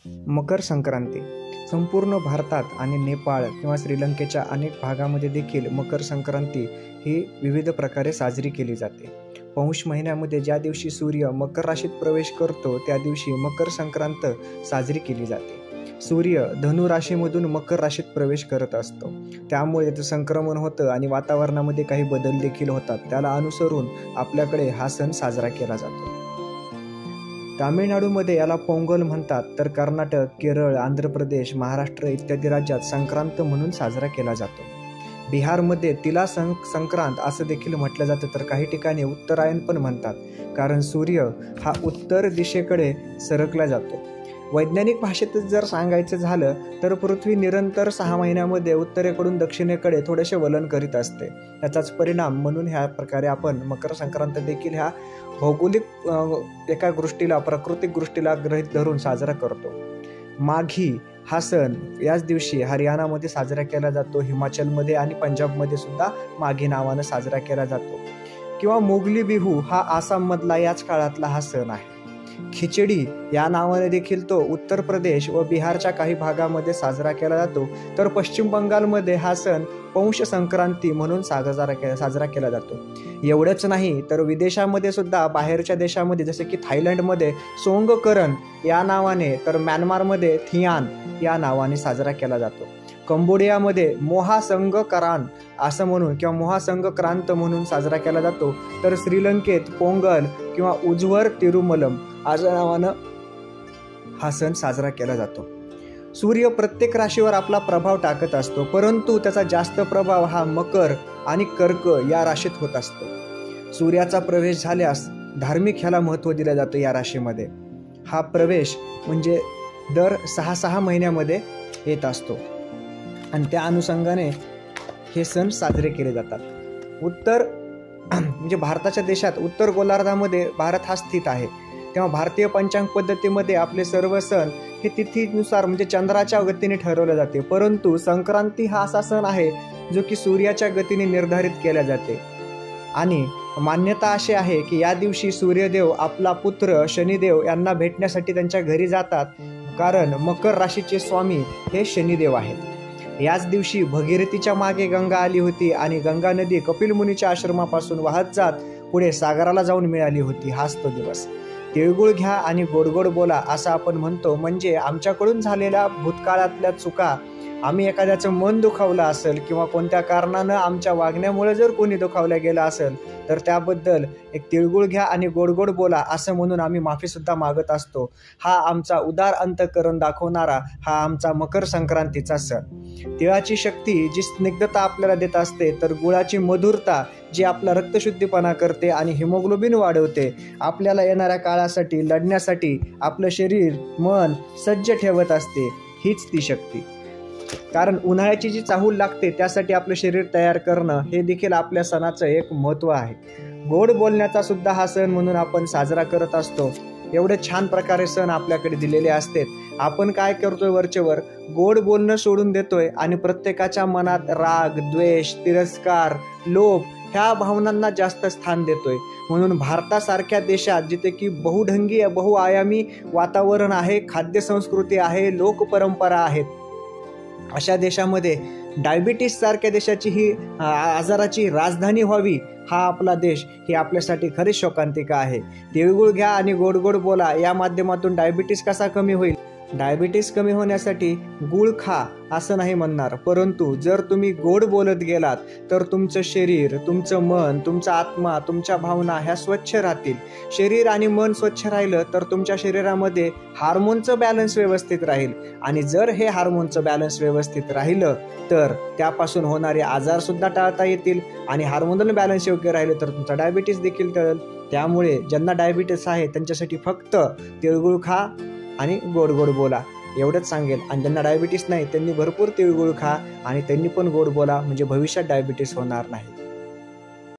मकर संक्रांती संपूर्ण भारतात आणि नेपाळ किंवा श्रीलंकेच्या अनेक भागामध्ये देखील मकर संक्रांती ही विविध प्रकारे साजरी केली जाते. पौष महिन्यामध्ये ज्या दिवशी सूर्य मकर राशीत प्रवेश करतो त्या दिवशी मकर संक्रांत साजरी केली जाते. सूर्य धनु राशीमधून मकर राशीत प्रवेश करत असतो, त्यामुळे त्याचं संक्रमण होतं आणि वातावरणामध्ये काही बदल देखील होतात. त्याला अनुसरून आपल्याकडे हा सण साजरा केला जातो. तामिळनाडूमध्ये याला पोंगल म्हणतात, तर कर्नाटक, केरळ, आंध्र प्रदेश, महाराष्ट्र इत्यादी राज्यात संक्रांत म्हणून साजरा केला जातो. बिहारमध्ये तिला संक्रांत असं देखील म्हटलं जातं, तर काही ठिकाणी उत्तरायण पण म्हणतात, कारण सूर्य हा उत्तर दिशेकडे सरकला जातो. वैज्ञानिक भाषेत जर सांगायचं झालं तर पृथ्वी निरंतर 6 महिन्यामध्ये उत्तरेकडून दक्षिणेकडे थोडेसे वलन करीत असते. त्याचाच परिणाम म्हणून ह्या प्रकारे आपण मकर संक्रांत देखील ह्या भौगोलिक एका गोष्टीला, प्राकृतिक गोष्टीला गृहीत धरून साजरा करतो. माघी हा सण याच दिवशी हरियाणामध्ये साजरा केला जातो. हिमाचलमध्ये आणि पंजाबमध्ये सुद्धा माघी नावानं साजरा केला जातो. किंवा मोगली बिहू हा आसाममधला याच काळातला हा सण आहे. खिचडी या नावाने देखील तो उत्तर प्रदेश व बिहारच्या काही भागामध्ये साजरा केला जातो. तर पश्चिम बंगालमध्ये हा सण पौष संक्रांती म्हणून साजरा केला जातो. एवढंच नाही तर विदेशामध्ये सुद्धा, बाहेरच्या देशामध्ये जसे की थायलंडमध्ये सोंगकरन या नावाने, तर म्यानमारमध्ये थियान या नावाने साजरा केला जातो. कंबोडियामध्ये मोहा संगक्रांत असं म्हणून किंवा मोहा संगक्रांत म्हणून साजरा केला जातो. तर श्रीलंकेत पोंगल किंवा उज्वर तिरुमलम अशा नावानं हा सण साजरा केला जातो. सूर्य प्रत्येक राशीवर आपला प्रभाव टाकत असतो, परंतु त्याचा जास्त प्रभाव हा मकर आणि कर्क या राशीत होत असतो. सूर्याचा प्रवेश झाल्यास धार्मिक ह्याला महत्त्व दिलं जातं या राशीमध्ये. हा प्रवेश म्हणजे दर 6 महिन्यामध्ये येत असतो आणि त्या अनुषंगाने हे सण साजरे केले जातात. म्हणजे भारताच्या देशात उत्तर गोलार्धामध्ये भारत हा स्थित आहे, तेव्हा भारतीय पंचांग पद्धतीमध्ये आपले सर्व सण हे तिथीनुसार म्हणजे चंद्राच्या गतीने ठरवले जाते. परंतु संक्रांती हा असा सण आहे जो की सूर्याच्या गतीने निर्धारित केला जाते. आणि मान्यता अशी आहे की या दिवशी सूर्यदेव आपला पुत्र शनिदेव यांना भेटण्यासाठी त्यांच्या घरी जातात, कारण मकर राशीचे स्वामी हे शनिदेव आहेत. याच दिवशी भगीरथीच्या मागे गंगा आली होती आणि गंगा नदी कपिल मुनीच्या आश्रमापासून वाहत जात पुढे सागराला जाऊन मिळाली होती. हाच तो दिवस. तिळगुळ घ्या आणि गोड गोड बोला असं आपण म्हणतो, म्हणजे आमच्याकडून झालेल्या भूतकाळातल्या चुका, आम्ही एखाद्याचं मन दुखावलं असेल किंवा कोणत्या कारणानं आमच्या वागण्यामुळे जर कोणी दुखावलं गेलं असेल तर त्याबद्दल एक तिळगुळ घ्या आणि गोड गोड बोला असं म्हणून आम्ही माफीसुद्धा मागत असतो. हा आमचा उदार अंतःकरण दाखवणारा हा आमचा मकर संक्रांतीचा सण. तिळाची शक्ती जी स्निग्धता आपल्याला देत असते, तर गुळाची मधुरता जी आपला रक्तशुद्धीपणा करते आणि हिमोग्लोबिन वाढवते. आपल्याला येणाऱ्या काळासाठी लढण्यासाठी आपलं शरीर मन सज्ज ठेवत असते. हीच ती शक्ती. कारण उन्हाळ्याची जी चाहूल लागते त्यासाठी आपलं शरीर तयार करणं हे देखील आपल्या सणाचं एक महत्त्व आहे. गोड बोलण्याचा सुद्धा हा सण म्हणून आपण साजरा करत असतो. एवढे छान प्रकारे सण आपल्याकडे दिलेले असतात. आपण काय करतोय, वरचेवर गोड बोलणं सोडून देतोय आणि प्रत्येकाच्या मनात राग, द्वेष, तिरस्कार, लोभ ह्या भावनांना जास्त स्थान देतोय. म्हणून भारतासारख्या देशात जिथे की बहुढंगी बहुआयामी वातावरण आहे, खाद्य संस्कृती आहे, लोकपरंपरा आहेत, अशा देशामध्ये डायबिटीस सारख्या देशाची ही आजाराची राजधानी व्हावी हा आपला देश ही आपल्यासाठी खरीच शोकांतिका आहे. तिळगुळ घ्या आणि गोड गोड बोला या माध्यमातून डायबिटीस कसा कमी होईल? डायबिटीस कमी होण्यासाठी गुळ खा असं नाही म्हणणार, परंतु जर तुम्ही गोड बोलत गेलात तर तुमचं शरीर, तुमचं मन, तुमचा आत्मा, तुमच्या भावना ह्या स्वच्छ राहतील. शरीर आणि मन स्वच्छ राहिलं तर तुमच्या शरीरामध्ये हार्मोनचं बॅलन्स व्यवस्थित राहील आणि जर हे हार्मोनचं बॅलन्स व्यवस्थित राहिलं तर त्यापासून होणारे आजारसुद्धा टाळता येतील आणि हार्मोनल बॅलन्स योग्य राहिलं तर तुमचा डायबिटीस देखील टळेल. त्यामुळे ज्यांना डायबिटीस आहे त्यांच्यासाठी फक्त तिळगुळ खा आणि गोड गोड बोला एवढंच सांगेल. आणि ज्यांना डायबिटीस नाही त्यांनी भरपूर तिळगुळ खा आणि त्यांनी पण गोड बोला, म्हणजे भविष्यात डायबिटीस होणार नाही.